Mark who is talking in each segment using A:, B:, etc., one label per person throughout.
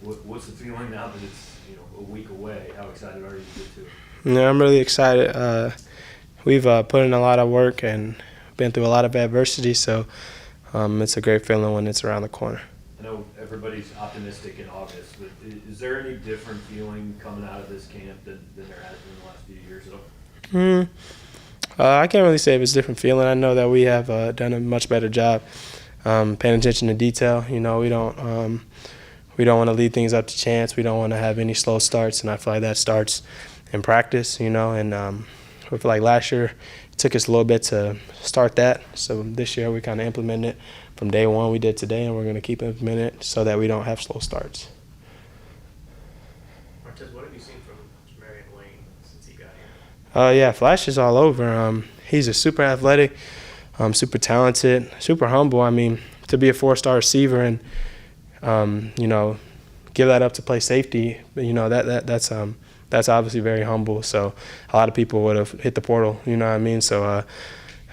A: What's the feeling now that it's a week away? How excited are you to get to it?
B: Yeah, I'm really excited. We've put in a lot of work and been through a lot of adversity, so it's a great feeling when it's around the corner.
A: I know everybody's optimistic in August, but is there any different feeling coming out of this camp than there has been in the last few years at all?
B: I can't really say if it's a different feeling. I know that we have done a much better job paying attention to detail. We don't want to leave things up to chance. We don't want to have any slow starts, and I feel like that starts in practice. And I feel like last year it took us a little bit to start that. So this year we kind of implemented it from day one. We did today, and we're going to keep implementing it so that we don't have slow starts.
C: Martez, what have you seen from Marion Lane since he got here?
B: Yeah, flashes all over. He's a super athletic, super talented, super humble. I mean, to be a four-star receiver and give that up to play safety, that's obviously very humble. So a lot of people would have hit the portal, you know what I mean? So,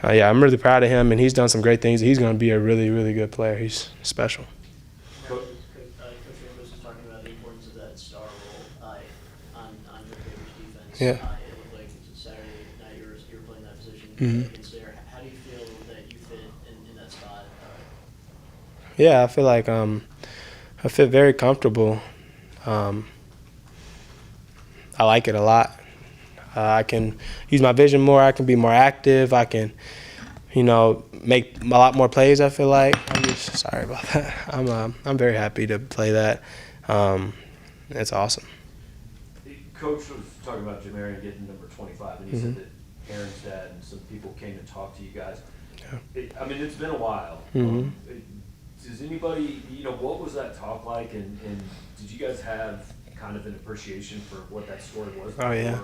B: yeah, I'm really proud of him, and he's done some great things. He's going to be a really, really good player. He's special.
C: Coach Ramos was talking about the importance of that star role on your favorite defense.
B: Yeah.
C: It looked like Saturday night you were playing that position against there. How do you feel that you fit in that spot?
B: Yeah, I feel like I feel very comfortable. I like it a lot. I can use my vision more. I can be more active. I can, make a lot more plays. I feel like I'm just sorry about that. I'm very happy to play that. It's awesome.
A: Coach was talking about Jamarian getting number 25, and he said that Aaron's dad and some people came to talk to you guys.
B: Yeah.
A: It's been a while. Does anybody, what was that talk like, and did you guys have kind of an appreciation for what that story was?
B: Oh, yeah.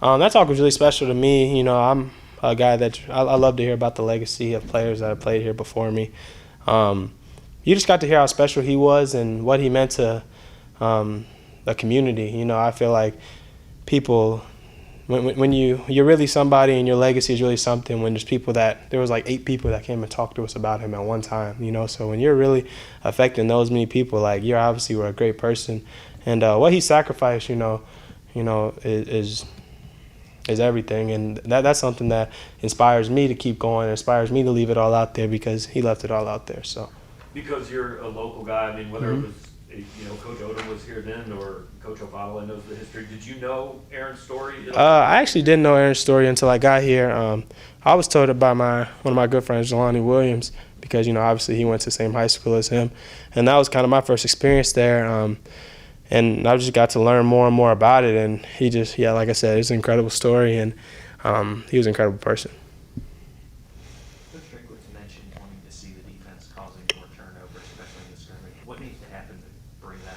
A: That
B: That talk was really special to me. I'm a guy that I love to hear about the legacy of players that have played here before me. You just got to hear how special he was and what he meant to the community. I feel like people, when you're really somebody and your legacy is really something, when there was like 8 people that came and talked to us about him at one time, so when you're really affecting those many people, like, you obviously were a great person. And what he sacrificed, is everything, and that's something that inspires me to keep going, inspires me to leave it all out there, because he left it all out there. So,
A: because you're a local guy, whether it was Coach Odom was here then, or Coach O'Fonnell knows the history. Did you know Aaron's story?
B: I actually didn't know Aaron's story until I got here. I was told it by one of my good friends, Jelani Williams, because obviously he went to the same high school as him, and that was kind of my first experience there. And I just got to learn more and more about it, and he just, like I said, it's an incredible story, and he was an incredible person.
D: Coach Strickland's mentioned wanting to see the defense causing more turnover, especially in the scrimmage. What needs to happen to bring that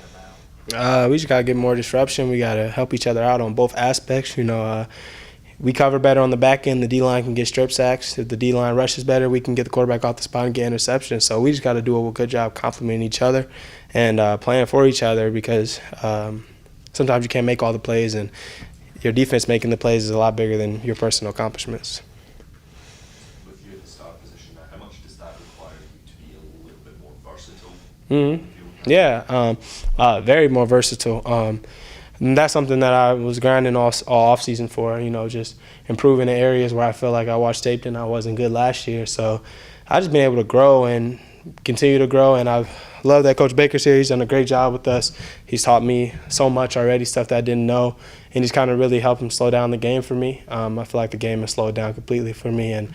D: about?
B: We just got to get more disruption. We got to help each other out on both aspects. We cover better on the back end. The D-line can get strip sacks. If the D-line rushes better, we can get the quarterback off the spot and get interceptions. So we just got to do a good job complimenting each other and playing for each other, because sometimes you can't make all the plays, and your defense making the plays is a lot bigger than your personal accomplishments.
E: With you at the start position, how much does that require you to be a little bit more versatile?
B: Yeah, very more versatile. And that's something that I was grinding all offseason for, just improving the areas where I felt like I watched tape and I wasn't good last year. So I just been able to grow and continue to grow, and I've loved that Coach Baker's here. He's done a great job with us. He's taught me so much already, stuff that I didn't know, and he's kind of really helped him slow down the game for me. I feel like the game has slowed down completely for me, and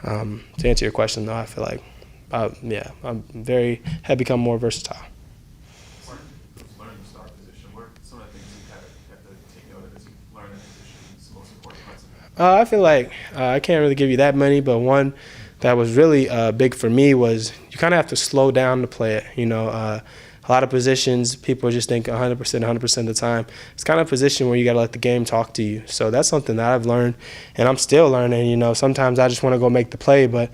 B: to answer your question, though, I feel like, have become more versatile.
F: Learning the star position, what are some of the things you have to take note of as you learn that position? It's the most important parts of it.
B: I feel like I can't really give you that many, but one that was really big for me was you kind of have to slow down to play it. A lot of positions, people just think 100% of the time. It's kind of a position where you got to let the game talk to you. So that's something that I've learned, and I'm still learning. Sometimes I just want to go make the play, but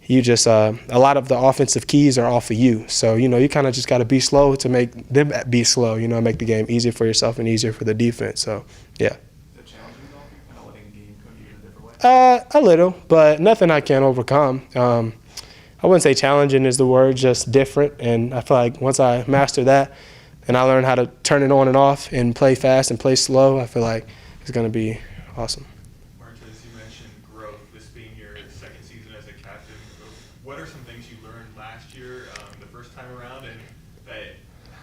B: you just a lot of the offensive keys are off of you. So, you kind of just got to be slow to make them be slow, make the game easier for yourself and easier for the defense. So, yeah.
F: Is it challenging, though, kind of letting the game go to you in a different way?
B: A little, but nothing I can't overcome. I wouldn't say challenging is the word, just different. And I feel like once I master that and I learn how to turn it on and off and play fast and play slow, I feel like it's going to be awesome.
F: Martez, you mentioned growth, this being your second season as a captain. What are some things you learned last year, the first time around, and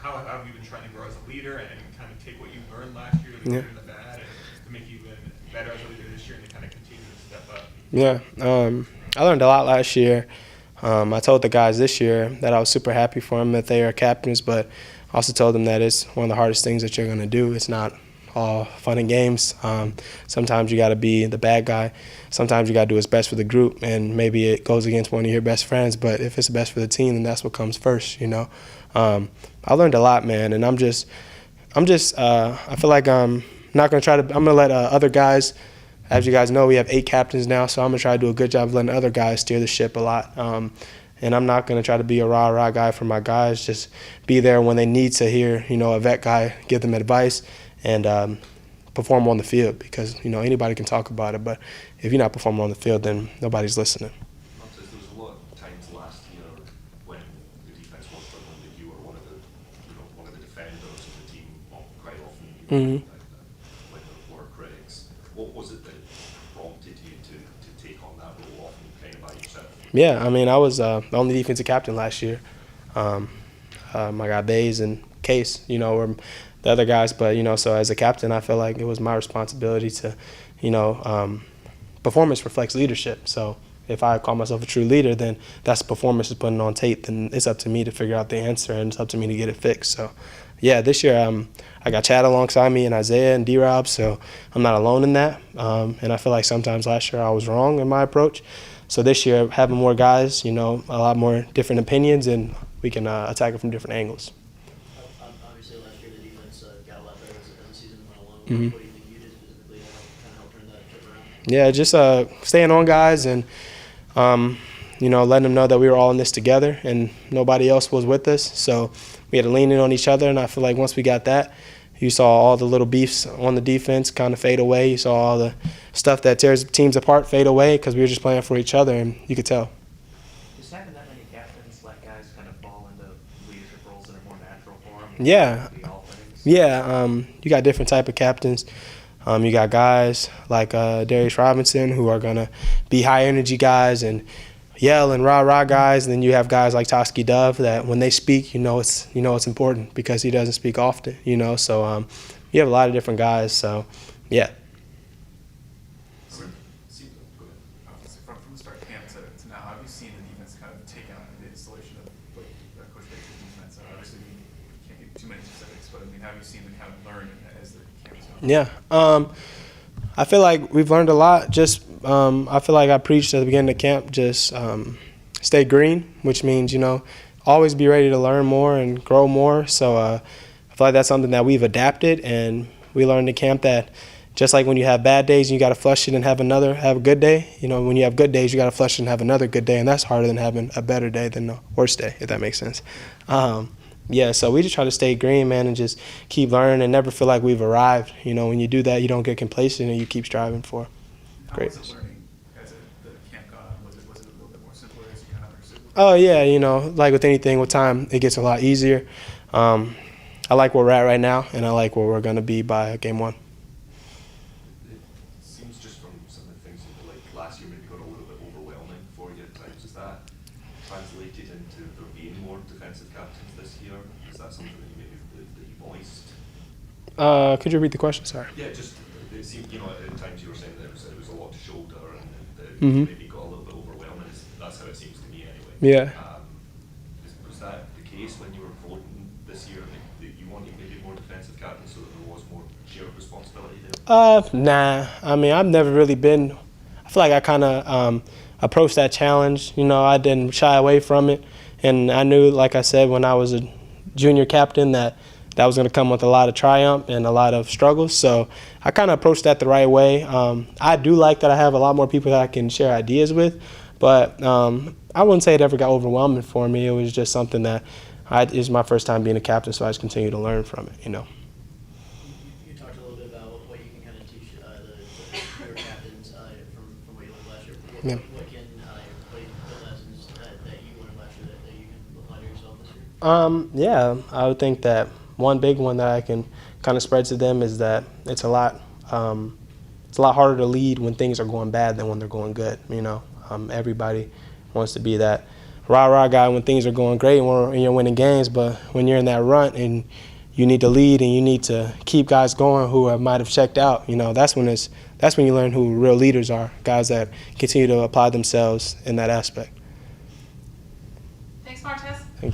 F: how have you been trying to grow as a leader and kind of take what you learned last year, the good and the bad, and to make you even better as a leader this year and to kind of continue to step up?
B: Yeah, I learned a lot last year. I told the guys this year that I was super happy for them that they are captains, but I also told them that it's one of the hardest things that you're going to do. It's not all fun and games. Sometimes you got to be the bad guy. Sometimes you got to do what's best for the group, and maybe it goes against one of your best friends, but if it's best for the team, then that's what comes first, you know. I learned a lot, man, and I feel like I'm not going to I'm going to let other guys, as you guys know, we have 8 captains now, so I'm going to try to do a good job of letting other guys steer the ship a lot. And I'm not going to try to be a rah-rah guy for my guys, just be there when they need to hear, you know, a vet guy give them advice and perform on the field because, you know, anybody can talk about it, but if you're not performing on the field, then nobody's listening.
E: There was a lot of times last year when the defense was struggling that you were one of the defenders of the team quite often. When there were critics, what was it that prompted you to take on that role often kind of by yourself?
B: Yeah, I mean, I was the only defensive captain last year. My guy Bays and Case, you know, were the other guys. But, you know, so as a captain, I feel like it was my responsibility to, you know, performance reflects leadership. So if I call myself a true leader, then that's performance is putting on tape. Then it's up to me to figure out the answer, and it's up to me to get it fixed. So, yeah, this year I got Chad alongside me and Isaiah and D-Rob, so I'm not alone in that. And I feel like sometimes last year I was wrong in my approach. So this year, having more guys, you know, a lot more different opinions, and we can attack it from different angles.
C: Obviously, last year the defense got a lot better as the season went along.
B: Mhm.
C: What do you think you did specifically to kind of help turn that ship around?
B: Yeah, just staying on guys and, you know, letting them know that we were all in this together and nobody else was with us. So we had to lean in on each other, and I feel like once we got that, you saw all the little beefs on the defense kind of fade away. You saw all the stuff that tears teams apart fade away because we were just playing for each other, and you could tell.
D: Does having that many captains let guys kind of fall into leadership roles that are more natural for them?
B: Yeah.
D: Be all things?
B: Yeah, you got different type of captains. You got guys like Darius Robinson who are going to be high-energy guys and yell and rah-rah guys, and then you have guys like Toski Dove that when they speak, you know it's important because he doesn't speak often, you know. So you have a lot of different guys. So yeah.
F: From the start of camp to now, how have you seen the defense kind of take on the installation of Coach Baker's defense? Obviously, we can't give too many specifics, but I mean, how have you seen them kind of learn as the camp's gone?
B: Yeah. I feel like we've learned a lot. Just I feel like I preached at the beginning of camp, just stay green, which means, you know, always be ready to learn more and grow more. So I feel like that's something that we've adapted, and we learned in camp that just like when you have bad days, you got to flush it and have a good day. You know, when you have good days, you got to flush it and have another good day, and that's harder than having a better day than a worse day, if that makes sense. Yeah, so we just try to stay green, man, and just keep learning and never feel like we've arrived. You know, when you do that, you don't get complacent and you keep striving for greatness.
F: How was it learning as the camp got on? Was it a little bit more simpler as you kind of understood?
B: Oh, yeah, you know, like with anything, with time, it gets a lot easier. I like where we're at right now, and I like where we're going to be by game 1.
E: It seems just from some of the things like last year maybe got a little bit overwhelming for you at times. Is that translated into there being more defensive captains this year? Is that something that you voiced?
B: Could you repeat the question? Sorry.
E: Yeah, just it seemed, you know, at times you were saying that it was a lot to shoulder and that it
B: Mhm.
E: maybe got a little bit overwhelming. That's how it seems to me anyway.
B: Yeah.
E: Was that the case when you were voting this year that you wanted maybe more defensive captains so that there was more shared responsibility there?
B: Nah. I mean, I've never really been. I feel like I kind of approached that challenge. You know, I didn't shy away from it, and I knew, like I said, when I was a junior captain, that was going to come with a lot of triumph and a lot of struggles. So I kind of approached that the right way. I do like that I have a lot more people that I can share ideas with, but I wouldn't say it ever got overwhelming for me. It was just something that it was my first time being a captain, so I just continue to learn from it, you know.
C: You talked a little bit about what you can kind of teach your captains from what you learned last year.
B: Yeah.
C: What lessons that you
B: Yeah, I would think that one big one that I can kind of spread to them is that it's a lot harder to lead when things are going bad than when they're going good. Everybody wants to be that rah-rah guy when things are going great and when you're winning games, but when you're in that rut and you need to lead and you need to keep guys going who might have checked out, that's when you learn who real leaders are, guys that continue to apply themselves in that aspect.
G: Thanks, Martez.